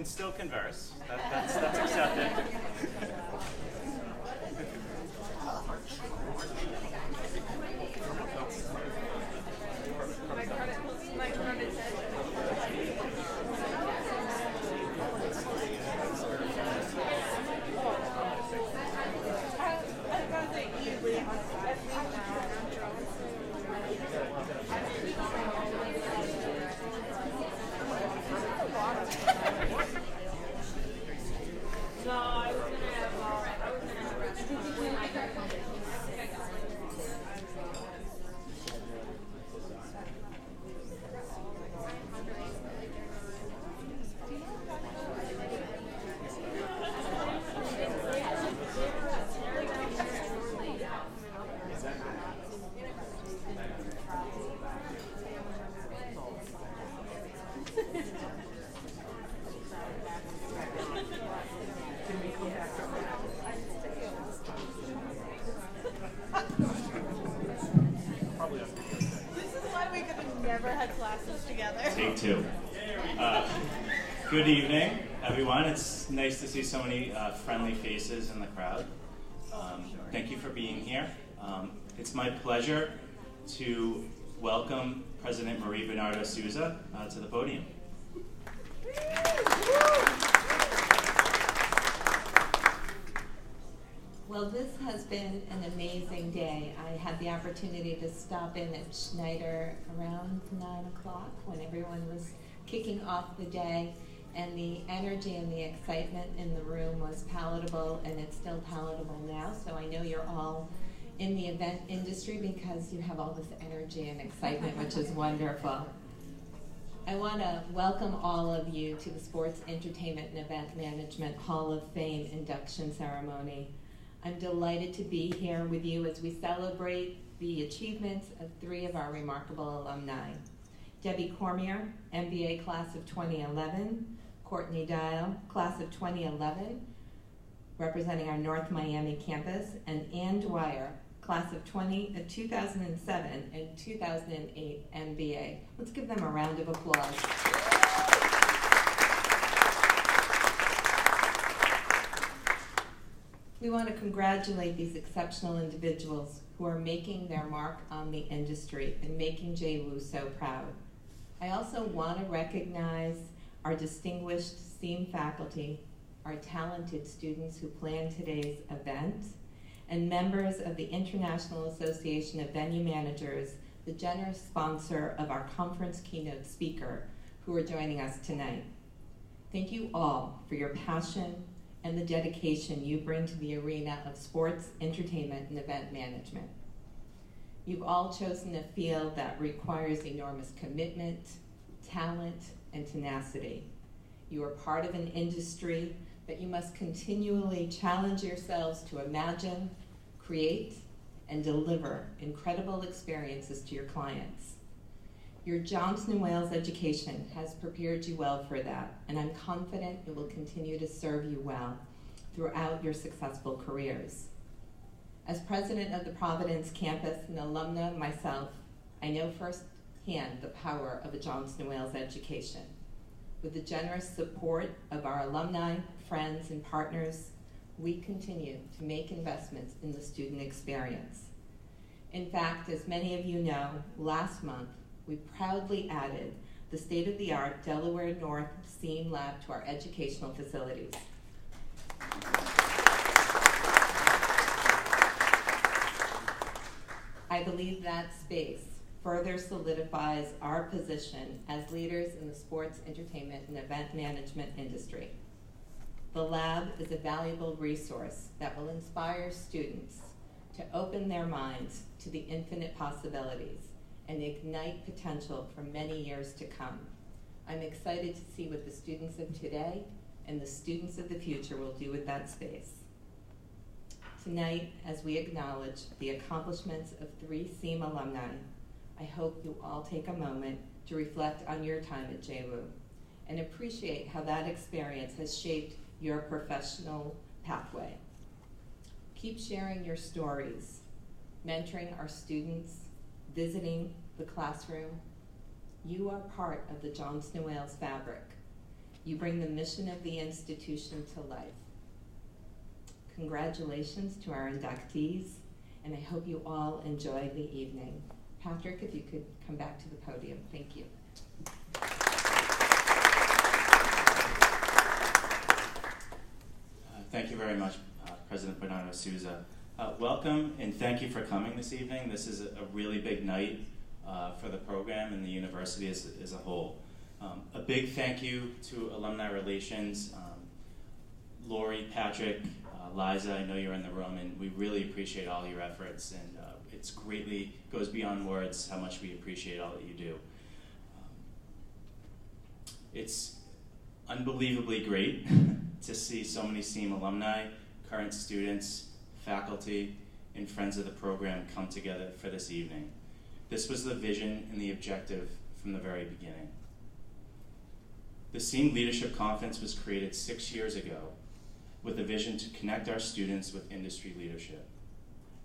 can still converse. That's accepted. Take two. Good evening, everyone. It's nice to see so many friendly faces in the crowd. Thank you for being here. It's my pleasure to welcome President Marie Bernardo Souza to the podium. Well, this has been an amazing day. I had the opportunity to stop in at Schneider around 9 o'clock when everyone was kicking off the day, and the energy and the excitement in the room was palatable, and it's still palatable now. So I know you're all in the event industry because you have all this energy and excitement, which is wonderful. I want to welcome all of you to the Sports Entertainment and Event Management Hall of Fame induction ceremony. I'm delighted to be here with you as we celebrate the achievements of 3 of our remarkable alumni. Debbie Cormier, MBA class of 2011, Courtney Dial, class of 2011, representing our North Miami campus, and Ann Dwyer, class of 2007 and 2008 MBA. Let's give them a round of applause. We want to congratulate these exceptional individuals who are making their mark on the industry and making JWU so proud. I also want to recognize our distinguished STEAM faculty, our talented students who planned today's event, and members of the International Association of Venue Managers, the generous sponsor of our conference keynote speaker, who are joining us tonight. Thank you all for your passion and the dedication you bring to the arena of sports, entertainment, and event management. You've all chosen a field that requires enormous commitment, talent, and tenacity. You are part of an industry that you must continually challenge yourselves to imagine, create, and deliver incredible experiences to your clients. Your Johnson & Wales education has prepared you well for that, and I'm confident it will continue to serve you well throughout your successful careers. As president of the Providence campus and alumna myself, I know firsthand the power of a Johnson & Wales education. With the generous support of our alumni, friends, and partners, we continue to make investments in the student experience. In fact, as many of you know, last month, we proudly added the state-of-the-art Delaware North SEAM Lab to our educational facilities. I believe that space further solidifies our position as leaders in the sports, entertainment, and event management industry. The lab is a valuable resource that will inspire students to open their minds to the infinite possibilities and ignite potential for many years to come. I'm excited to see what the students of today and the students of the future will do with that space. Tonight, as we acknowledge the accomplishments of 3 SEAM alumni, I hope you all take a moment to reflect on your time at JWU and appreciate how that experience has shaped your professional pathway. Keep sharing your stories, mentoring our students, visiting the classroom. You are part of the Johnson & Wales fabric, You bring the mission of the institution to life. Congratulations to our inductees, and I hope you all enjoy the evening. Patrick, if you could come back to the podium. Thank you. Thank you very much, President Bernardo Souza. Welcome, and thank you for coming this evening. This is a really big night for the program and the university as a whole. A big thank you to Alumni Relations, Lori, Patrick, Liza, I know you're in the room, and we really appreciate all your efforts, and it's greatly goes beyond words how much we appreciate all that you do. It's unbelievably great to see so many SEAM alumni, current students, faculty, and friends of the program come together for this evening. This was the vision and the objective from the very beginning. The SEAM Leadership Conference was created 6 years ago with a vision to connect our students with industry leadership.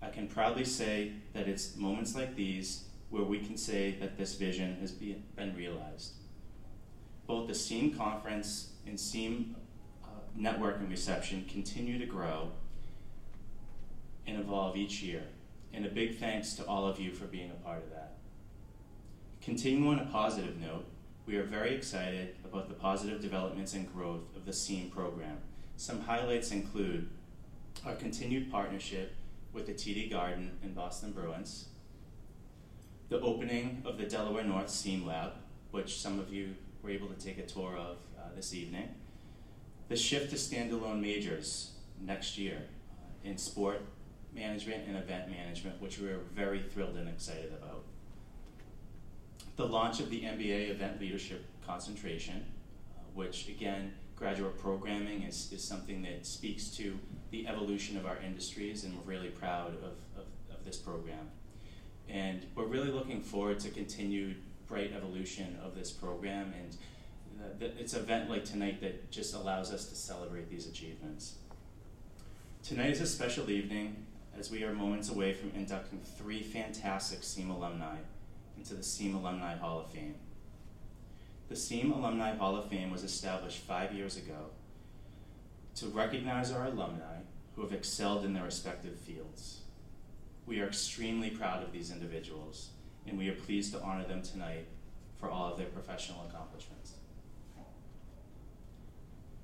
I can proudly say that it's moments like these where we can say that this vision has been realized. Both the SEAM Conference and SEAM Networking Reception continue to grow and evolve each year, and a big thanks to all of you for being a part of that. Continuing on a positive note, we are very excited about the positive developments and growth of the SEAM program. Some highlights include our continued partnership with the TD Garden and Boston Bruins, the opening of the Delaware North SEAM Lab, which some of you were able to take a tour of this evening, the shift to standalone majors next year in sport management and event management, which we are very thrilled and excited about, the launch of the MBA Event Leadership Concentration, which again, graduate programming is something that speaks to the evolution of our industries, and we're really proud of this program. And we're really looking forward to continued bright evolution of this program, and it's an event like tonight that just allows us to celebrate these achievements. Tonight is a special evening as we are moments away from inducting 3 fantastic SEAM alumni into the SEAM Alumni Hall of Fame. The SEAM Alumni Hall of Fame was established 5 years ago to recognize our alumni who have excelled in their respective fields. We are extremely proud of these individuals, and we are pleased to honor them tonight for all of their professional accomplishments.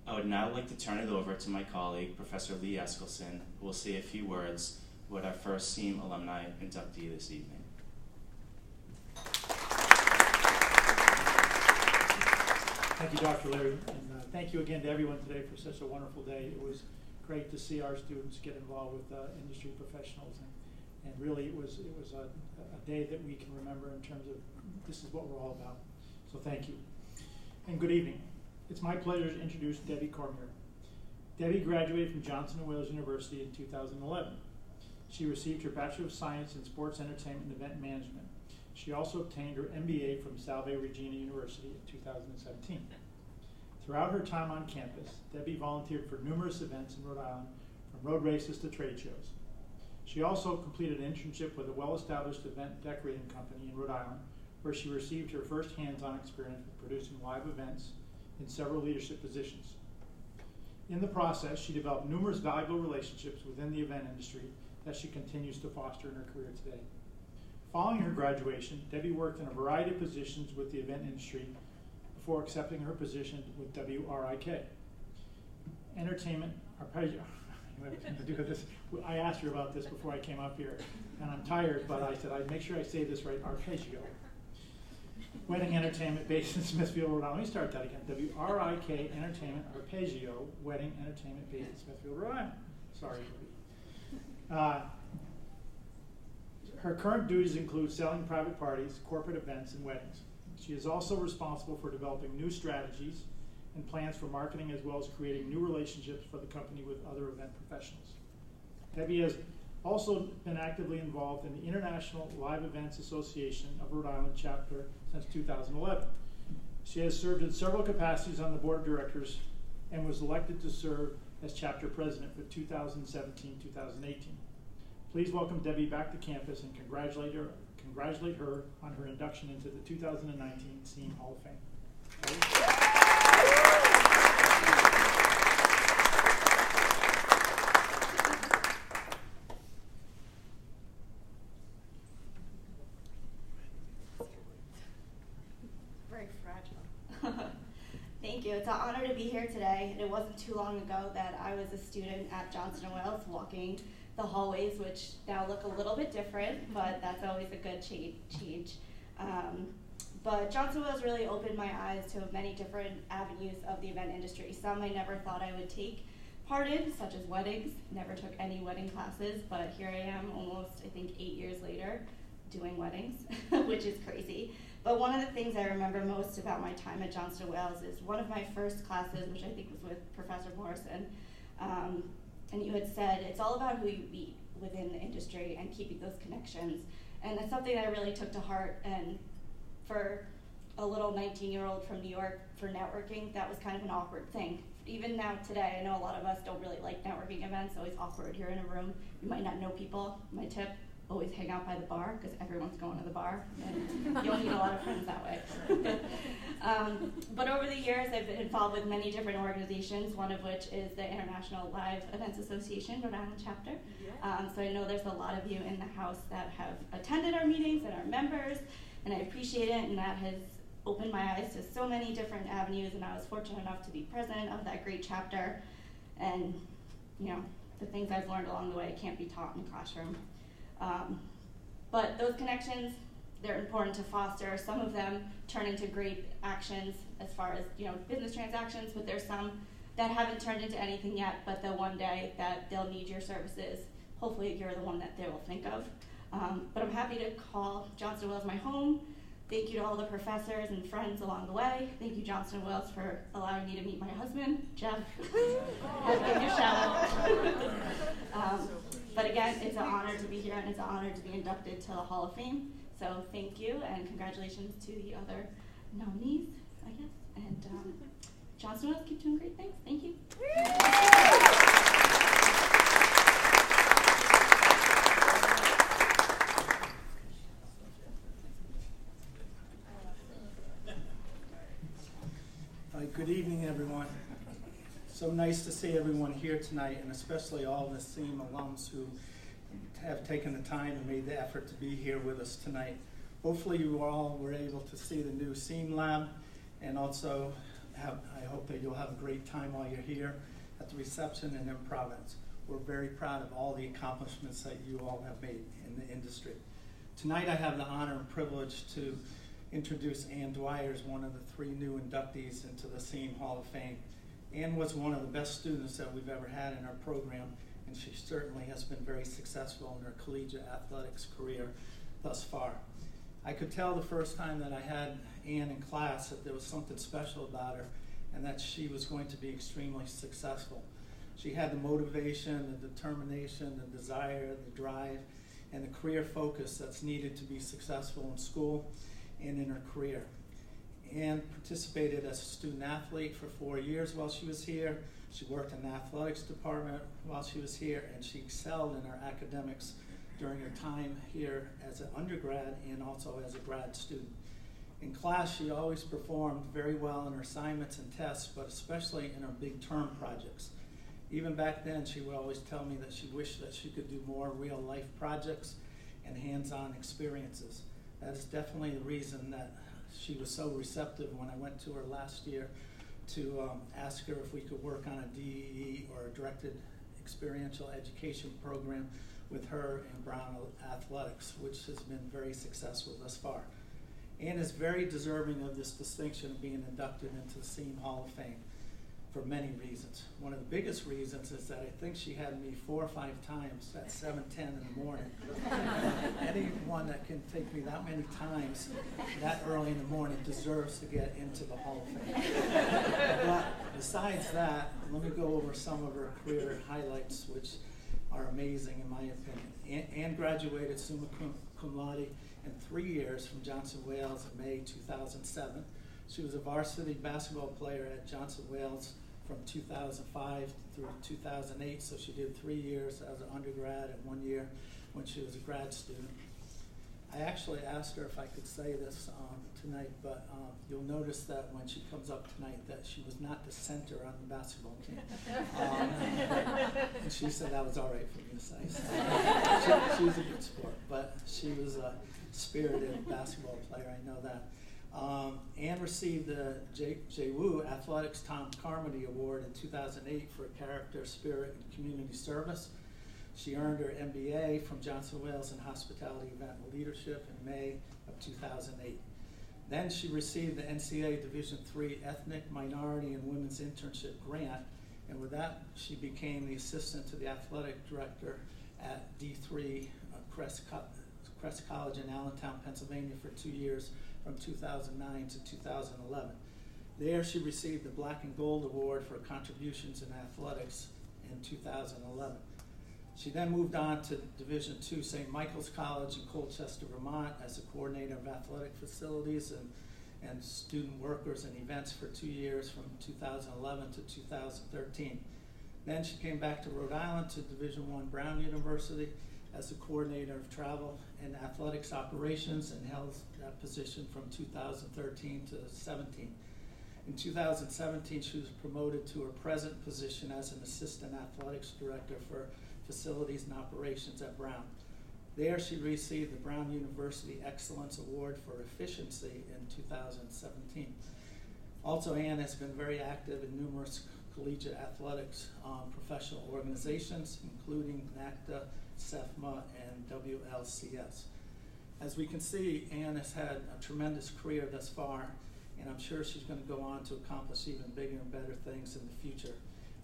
I would now like to turn it over to my colleague, Professor Lee Eskelson, who will say a few words about our first SEAM alumni inductee this evening. Thank you, Dr. Larry, and thank you again to everyone today for such a wonderful day. It was great to see our students get involved with industry professionals, and really it was a day that we can remember in terms of this is what we're all about. So thank you, and good evening. It's my pleasure to introduce Debbie Cormier. Debbie graduated from Johnson & Wales University in 2011. She received her Bachelor of Science in Sports Entertainment and Event Management. She also obtained her MBA from Salve Regina University in 2017. Throughout her time on campus, Debbie volunteered for numerous events in Rhode Island, from road races to trade shows. She also completed an internship with a well-established event decorating company in Rhode Island, where she received her first hands-on experience with producing live events in several leadership positions. In the process, she developed numerous valuable relationships within the event industry that she continues to foster in her career today. Following her graduation, Debbie worked in a variety of positions with the event industry before accepting her position with WRIK. Entertainment, I asked her about this before I came up here, and I'm tired, but I said I'd make sure I say this right, Arpeggio. Wedding Entertainment based in Smithfield, Rhode Island. Let me start that again. WRIK Entertainment Arpeggio Wedding Entertainment based in Smithfield, Rhode Island. Sorry. Her current duties include selling private parties, corporate events, and weddings. She is also responsible for developing new strategies and plans for marketing, as well as creating new relationships for the company with other event professionals. Debbie has also been actively involved in the International Live Events Association of Rhode Island chapter since 2011. She has served in several capacities on the board of directors and was elected to serve as chapter president for 2017-2018. Please welcome Debbie back to campus and congratulate her on her induction into the 2019 SEAM Hall of Fame. you. It's an honor to be here today, and it wasn't too long ago that I was a student at Johnson & Wales walking the hallways, which now look a little bit different, but that's always a good change. But Johnson & Wales really opened my eyes to many different avenues of the event industry. Some I never thought I would take part in, such as weddings. Never took any wedding classes, but here I am almost, I think, 8 years later doing weddings, which is crazy. But one of the things I remember most about my time at Johnson & Wales is one of my first classes, which I think was with Professor Morrison, and you had said, it's all about who you meet within the industry and keeping those connections. And that's something that I really took to heart, and for a little 19-year-old from New York, for networking, that was kind of an awkward thing. Even now today, I know a lot of us don't really like networking events, always awkward. You're in a room, you might not know people. My tip, always hang out by the bar, because everyone's going to the bar, and you'll meet a lot of friends that way. But over the years, I've been involved with many different organizations, one of which is the International Live Events Association, Rhode Island chapter. So I know there's a lot of you in the house that have attended our meetings and are members, and I appreciate it, and that has opened my eyes to so many different avenues, and I was fortunate enough to be president of that great chapter. And you know, the things I've learned along the way can't be taught in the classroom. But those connections, they're important to foster. Some of them turn into great actions as far as, you know, business transactions, but there's some that haven't turned into anything yet, but the one day that they'll need your services, hopefully you're the one that they will think of. But I'm happy to call Johnson & Wales my home. Thank you to all the professors and friends along the way. Thank you, Johnson & Wales, for allowing me to meet my husband, Jeff. I'll give you a shout out. But again, it's an honor to be here, and it's an honor to be inducted to the Hall of Fame. So thank you, and congratulations to the other nominees, I guess. And Johnson & Wales, keep doing great things. Thank you. Good evening, everyone. So nice to see everyone here tonight, and especially all the SEAM alums who have taken the time and made the effort to be here with us tonight. Hopefully you all were able to see the new SEAM lab, and also I hope that you'll have a great time while you're here at the reception and in Providence. We're very proud of all the accomplishments that you all have made in the industry. Tonight I have the honor and privilege to introduce Ann Dwyer as one of the 3 new inductees into the SEAM Hall of Fame. Ann was one of the best students that we've ever had in our program, and she certainly has been very successful in her collegiate athletics career thus far. I could tell the first time that I had Ann in class that there was something special about her, and that she was going to be extremely successful. She had the motivation, the determination, the desire, the drive, and the career focus that's needed to be successful in school and in her career. Ann participated as a student athlete for 4 years while she was here. She worked in the athletics department while she was here, and she excelled in her academics during her time here as an undergrad and also as a grad student. In class, she always performed very well in her assignments and tests, but especially in her big term projects. Even back then, she would always tell me that she wished that she could do more real-life projects and hands-on experiences. That is definitely the reason that she was so receptive when I went to her last year to ask her if we could work on a DEE or a directed experiential education program with her in Brown Athletics, which has been very successful thus far. Ann is very deserving of this distinction of being inducted into the SEAM Hall of Fame for many reasons. One of the biggest reasons is that I think she had me 4 or 5 times at 7:10 in the morning. Anyone that can take me that many times that early in the morning deserves to get into the Hall of Fame. But besides that, let me go over some of her career highlights, which are amazing in my opinion. Ann graduated summa cum laude in 3 years from Johnson & Wales in May 2007. She was a varsity basketball player at Johnson & Wales from 2005 through 2008, so she did 3 years as an undergrad and 1 year when she was a grad student. I actually asked her if I could say this tonight, but you'll notice that when she comes up tonight that she was not the center on the basketball team. And she said that was all right for me to say. So she's a good sport, but she was a spirited basketball player, I know that. Ann received the JWU Athletics Tom Carmody Award in 2008 for character, spirit, and community service. She earned her MBA from Johnson & Wales in Hospitality Event Leadership in May of 2008. Then she received the NCAA Division III Ethnic, Minority, and Women's Internship Grant, and with that, she became the assistant to the athletic director at D3 Crest College in Allentown, Pennsylvania for 2 years, from 2009 to 2011. There, she received the Black and Gold Award for contributions in athletics in 2011. She then moved on to Division II St. Michael's College in Colchester, Vermont as a coordinator of athletic facilities and student workers and events for 2 years from 2011 to 2013. Then she came back to Rhode Island to Division I Brown University as the coordinator of travel and athletics operations and held that position from 2013 to 17. In 2017, she was promoted to her present position as an assistant athletics director for facilities and operations at Brown. There, she received the Brown University Excellence Award for Efficiency in 2017. Also, Ann has been very active in numerous collegiate athletics professional organizations, including NACDA, SEFMA, and WLCS. As we can see, Ann has had a tremendous career thus far, and I'm sure she's going to go on to accomplish even bigger and better things in the future.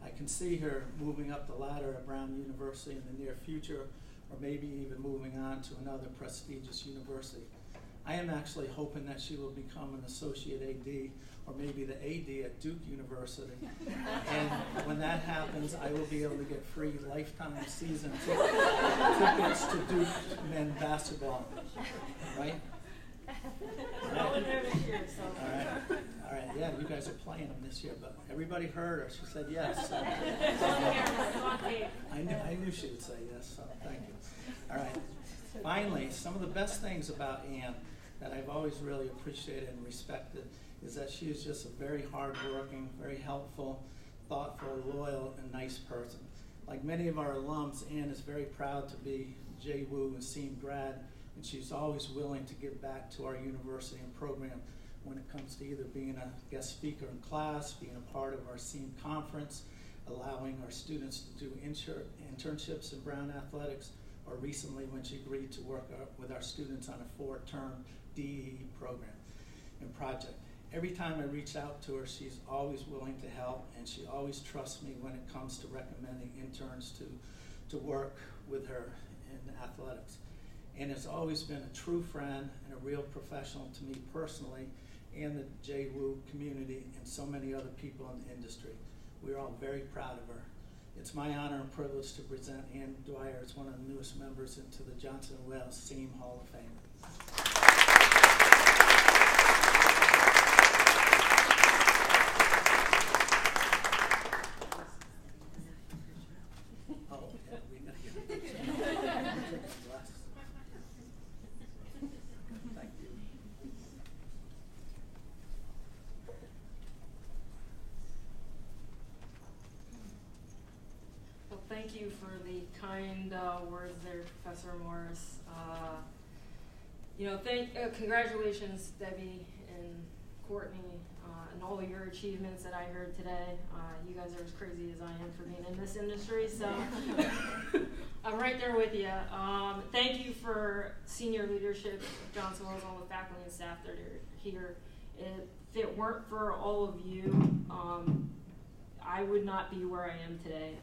I can see her moving up the ladder at Brown University in the near future, or maybe even moving on to another prestigious university. I am actually hoping that she will become an associate AD, or maybe the AD at Duke University. And when that happens, I will be able to get free lifetime season tickets to Duke men's basketball, right? All right, yeah, you guys are playing them this year, but everybody heard her. She said yes. So. I knew she would say yes, so thank you. All right. Finally, some of the best things about Ann that I've always really appreciated and respected is that she is just a very hardworking, very helpful, thoughtful, loyal, and nice person. Like many of our alums, Ann is very proud to be JWU and SEAM grad, and she's always willing to give back to our university and program when it comes to either being a guest speaker in class, being a part of our SEAM conference, allowing our students to do internships in Brown Athletics, or recently when she agreed to work with our students on a 4-term DE program and project. Every time I reach out to her, she's always willing to help, and she always trusts me when it comes to recommending interns to work with her in athletics. And has always been a true friend and a real professional to me personally and the JWU community and so many other people in the industry. We're all very proud of her. It's my honor and privilege to present Ann Dwyer as one of the newest members into the Johnson & Wales SEAM Hall of Fame. Thank you for the kind words there, Professor Morris. Congratulations, Debbie and Courtney, and all your achievements that I heard today. You guys are as crazy as I am for being in this industry, so I'm right there with you. Thank you for senior leadership of Johnson & Wales, all the faculty and staff that are here. If it weren't for all of you, I would not be where I am today.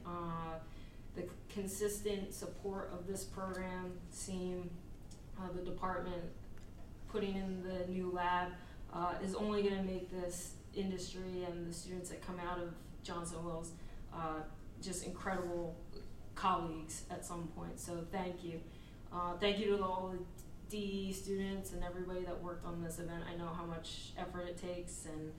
The consistent support of this program, SEAM, the department, putting in the new lab, is only going to make this industry and the students that come out of Johnson & Wales just incredible colleagues at some point. So thank you. Thank you to all the DE students and everybody that worked on this event. I know how much effort it takes and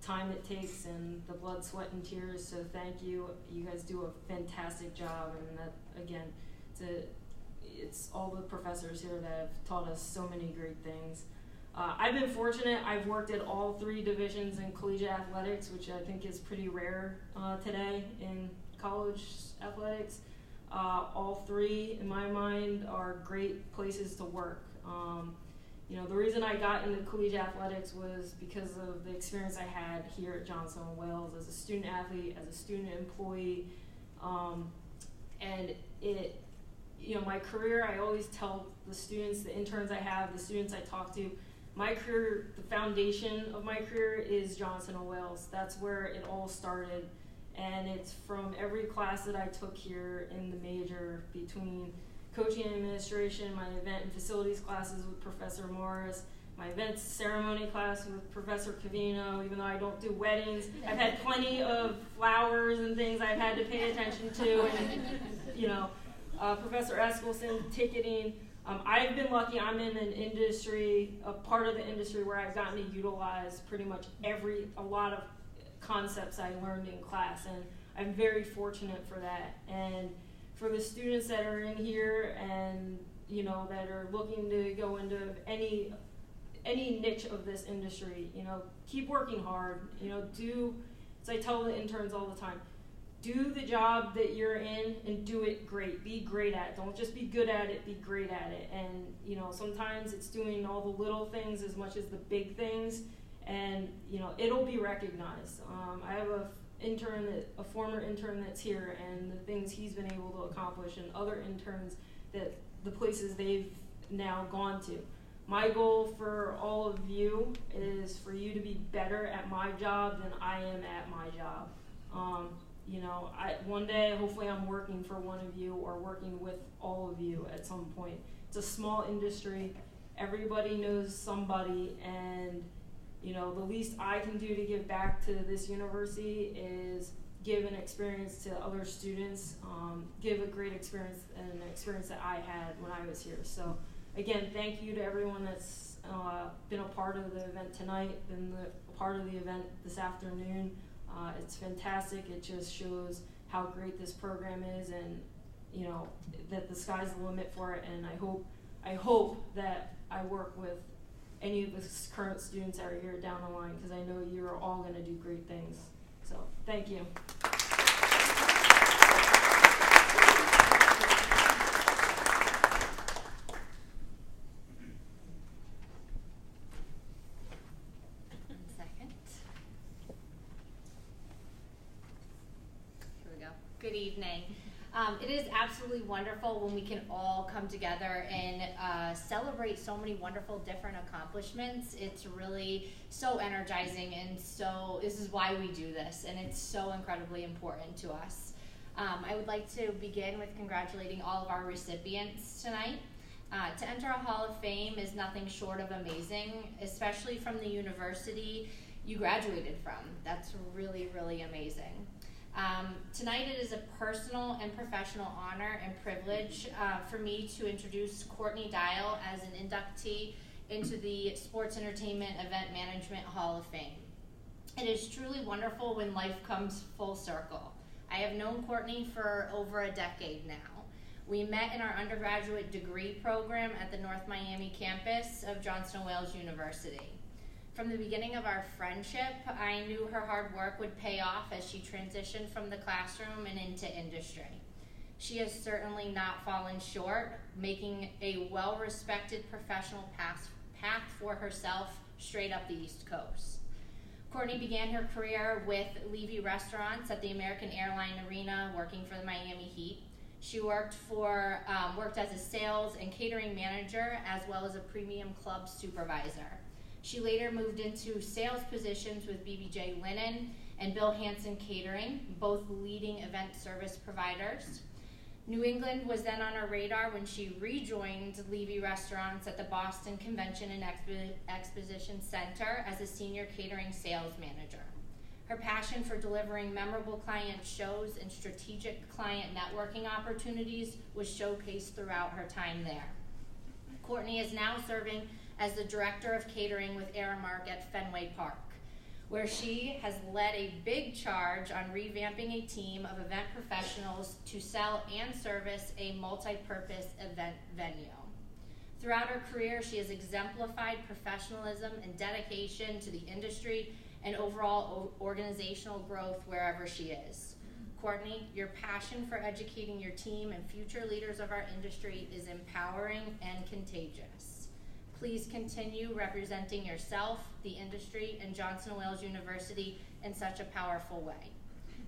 time it takes and the blood, sweat, and tears, so thank you. You guys do a fantastic job, and that, again, it's all the professors here that have taught us so many great things. I've been fortunate. I've worked at all 3 divisions in collegiate athletics, which I think is pretty rare today in college athletics. All 3, in my mind, are great places to work. You know, the reason I got into collegiate athletics was because of the experience I had here at Johnson & Wales as a student athlete, as a student employee, and it, you know, my career, I always tell the students, the interns I have, the students I talk to, my career, the foundation of my career is Johnson & Wales. That's where it all started, and it's from every class that I took here in the major, between coaching and administration, my event and facilities classes with Professor Morris, my events ceremony class with Professor Cavino. Even though I don't do weddings, I've had plenty of flowers and things I've had to pay attention to, and, you know, Professor Eskelson, ticketing. I've been lucky. I'm in an industry, a part of the industry where I've gotten to utilize pretty much a lot of concepts I learned in class, and I'm very fortunate for that. And for the students that are in here and, you know, that are looking to go into any niche of this industry, you know, keep working hard. You know, as I tell the interns all the time, do the job that you're in and do it great. Be great at it. Don't just be good at it, be great at it. And, you know, sometimes it's doing all the little things as much as the big things, and, you know, it'll be recognized. I have a former intern that's here, and the things he's been able to accomplish, and other interns that the places they've now gone to. My goal for all of you is for you to be better at my job than I am at my job. You know, one day, hopefully I'm working for one of you or working with all of you at some point. It's a small industry. Everybody knows somebody, and, you know, the least I can do to give back to this university is give an experience to other students, give a great experience and an experience that I had when I was here. So, again, thank you to everyone that's been a part of the event tonight, been a part of the event this afternoon. It's fantastic. It just shows how great this program is, and, you know, that the sky's the limit for it. And I hope that I work with any of the current students that are here down the line, because I know you're all going to do great things. So, thank you. Good evening. It is absolutely wonderful when we can all come together and celebrate so many wonderful different accomplishments. It's really so energizing, and so this is why we do this, and it's so incredibly important to us. I would like to begin with congratulating all of our recipients tonight. To enter a Hall of Fame is nothing short of amazing, especially from the university you graduated from. That's really, really amazing. Tonight it is a personal and professional honor and privilege for me to introduce Courtney Dial as an inductee into the Sports Entertainment Event Management Hall of Fame. It is truly wonderful when life comes full circle. I have known Courtney for over a decade now. We met in our undergraduate degree program at the North Miami campus of Johnson & Wales University. From the beginning of our friendship, I knew her hard work would pay off as she transitioned from the classroom and into industry. She has certainly not fallen short, making a well-respected professional path for herself straight up the East Coast. Courtney began her career with Levy Restaurants at the American Airline Arena, working for the Miami Heat. She worked as a sales and catering manager, as well as a premium club supervisor. She later moved into sales positions with BBJ Linen and Bill Hansen Catering, both leading event service providers. New England was then on her radar when she rejoined Levy Restaurants at the Boston Convention and Exposition Center as a senior catering sales manager. Her passion for delivering memorable client shows and strategic client networking opportunities was showcased throughout her time there. Courtney is now serving as the Director of Catering with Aramark at Fenway Park, where she has led a big charge on revamping a team of event professionals to sell and service a multi-purpose event venue. Throughout her career, she has exemplified professionalism and dedication to the industry and overall organizational growth wherever she is. Courtney, your passion for educating your team and future leaders of our industry is empowering and contagious. Please continue representing yourself, the industry, and Johnson & Wales University in such a powerful way.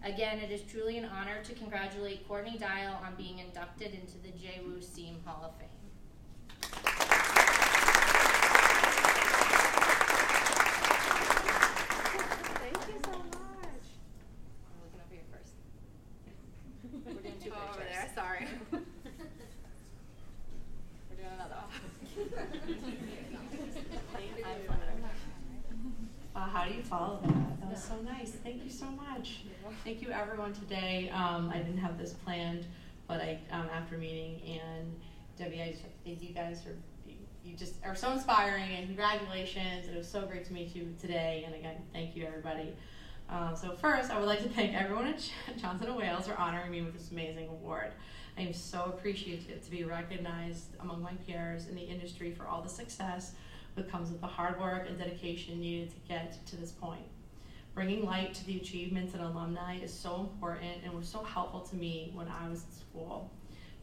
Again, it is truly an honor to congratulate Courtney Dial on being inducted into the JWU SEAM Hall of Fame. Thank you so much. I'm looking over here first. We're doing two pictures. Over there, sorry. We're doing another one. How do you follow that? That was so nice. Thank you so much. Thank you everyone today. I didn't have this planned, but after meeting and Debbie, you guys you just are so inspiring, and congratulations. It was so great to meet you today, and again, thank you everybody. So first, I would like to thank everyone at Johnson & Wales for honoring me with this amazing award. I am so appreciative to be recognized among my peers in the industry for all the success that comes with the hard work and dedication needed to get to this point. Bringing light to the achievements and alumni is so important and was so helpful to me when I was in school.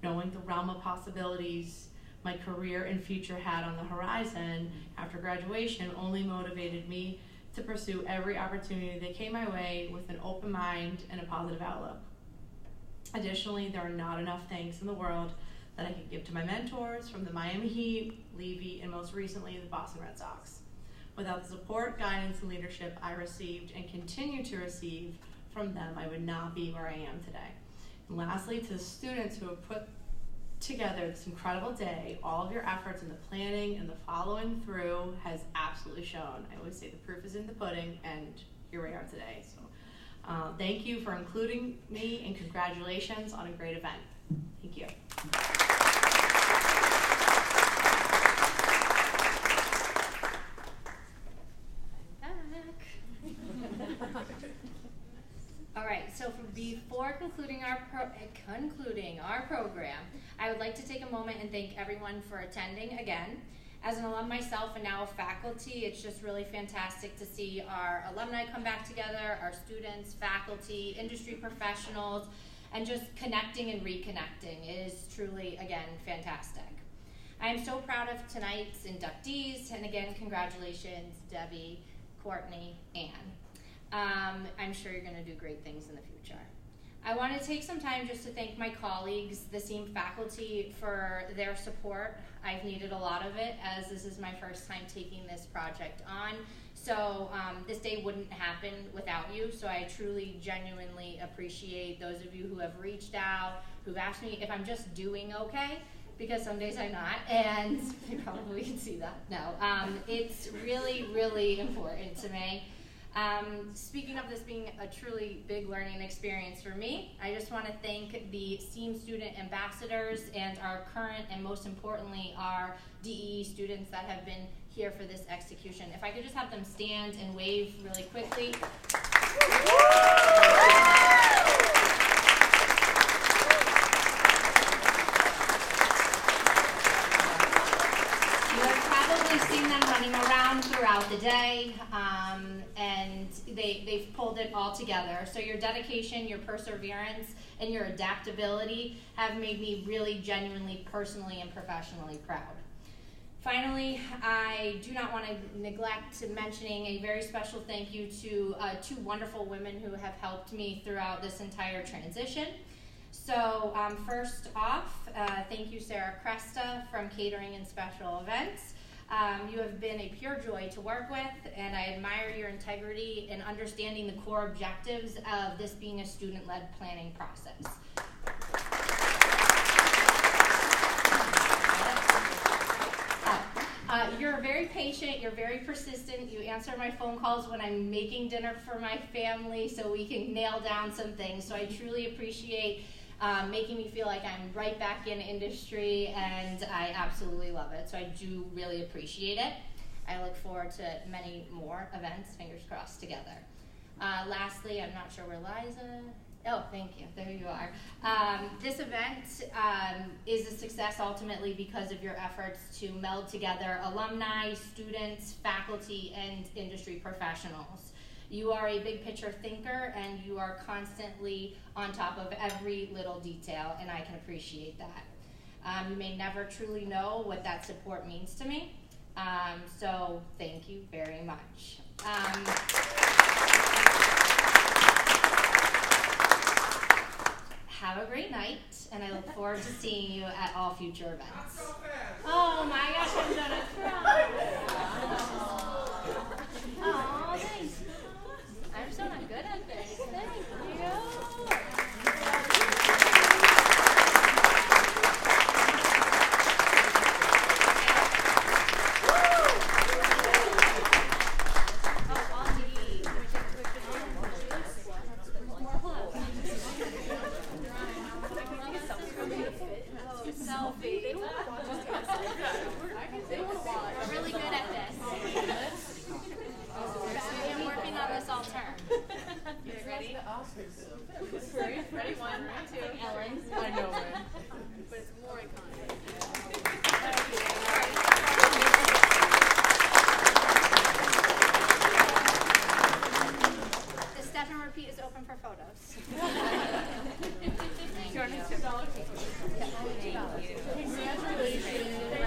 Knowing the realm of possibilities my career and future had on the horizon after graduation only motivated me to pursue every opportunity that came my way with an open mind and a positive outlook. Additionally, there are not enough thanks in the world that I could give to my mentors from the Miami Heat, Levy, and most recently the Boston Red Sox. Without the support, guidance, and leadership I received and continue to receive from them, I would not be where I am today. And lastly, to the students who have put together this incredible day, all of your efforts in the planning and the following through has absolutely shown. I always say the proof is in the pudding, and here we are today. So thank you for including me, and congratulations on a great event. Thank you. All right, so before concluding our program, I would like to take a moment and thank everyone for attending again. As an alum myself and now a faculty, it's just really fantastic to see our alumni come back together, our students, faculty, industry professionals, and just connecting and reconnecting. It is truly, again, fantastic. I am so proud of tonight's inductees, and again, congratulations, Debbie, Courtney, Ann. I'm sure you're going to do great things in the future. I want to take some time just to thank my colleagues, the SEAM faculty, for their support. I've needed a lot of it, as this is my first time taking this project on. So this day wouldn't happen without you, so I truly, genuinely appreciate those of you who have reached out, who've asked me if I'm just doing okay, because some days I'm not, and you probably can see that. No, it's really, really important to me. Speaking of this being a truly big learning experience for me, I just want to thank the SEAM student ambassadors and our current and most importantly our DEE students that have been here for this execution. If I could just have them stand and wave really quickly. You have probably seen them running around throughout the day, and they've pulled it all together. So your dedication, your perseverance, and your adaptability have made me really genuinely, personally, and professionally proud. Finally, I do not want to neglect mentioning a very special thank you to two wonderful women who have helped me throughout this entire transition. So first off, thank you, Sarah Cresta from Catering and Special Events. You have been a pure joy to work with, and I admire your integrity in understanding the core objectives of this being a student-led planning process. You're very patient, you're very persistent, you answer my phone calls when I'm making dinner for my family so we can nail down some things. So I truly appreciate making me feel like I'm right back in industry, and I absolutely love it. So I do really appreciate it. I look forward to many more events, fingers crossed, together. Lastly, I'm not sure where Liza. Oh, thank you. There you are. This event is a success ultimately because of your efforts to meld together alumni, students, faculty, and industry professionals. You are a big picture thinker, and you are constantly on top of every little detail, and I can appreciate that. You may never truly know what that support means to me, So thank you very much. Have a great night, and I look forward to seeing you at all future events. Oh my gosh, I'm gonna cry. Oh, thanks. I'm so not good at this. Thank you. Really good at this. I'm working on this all term. Ready? Ready? 1, 2. Ellen. I know it. But it's more iconic. The step and repeat is open for photos. Thank you.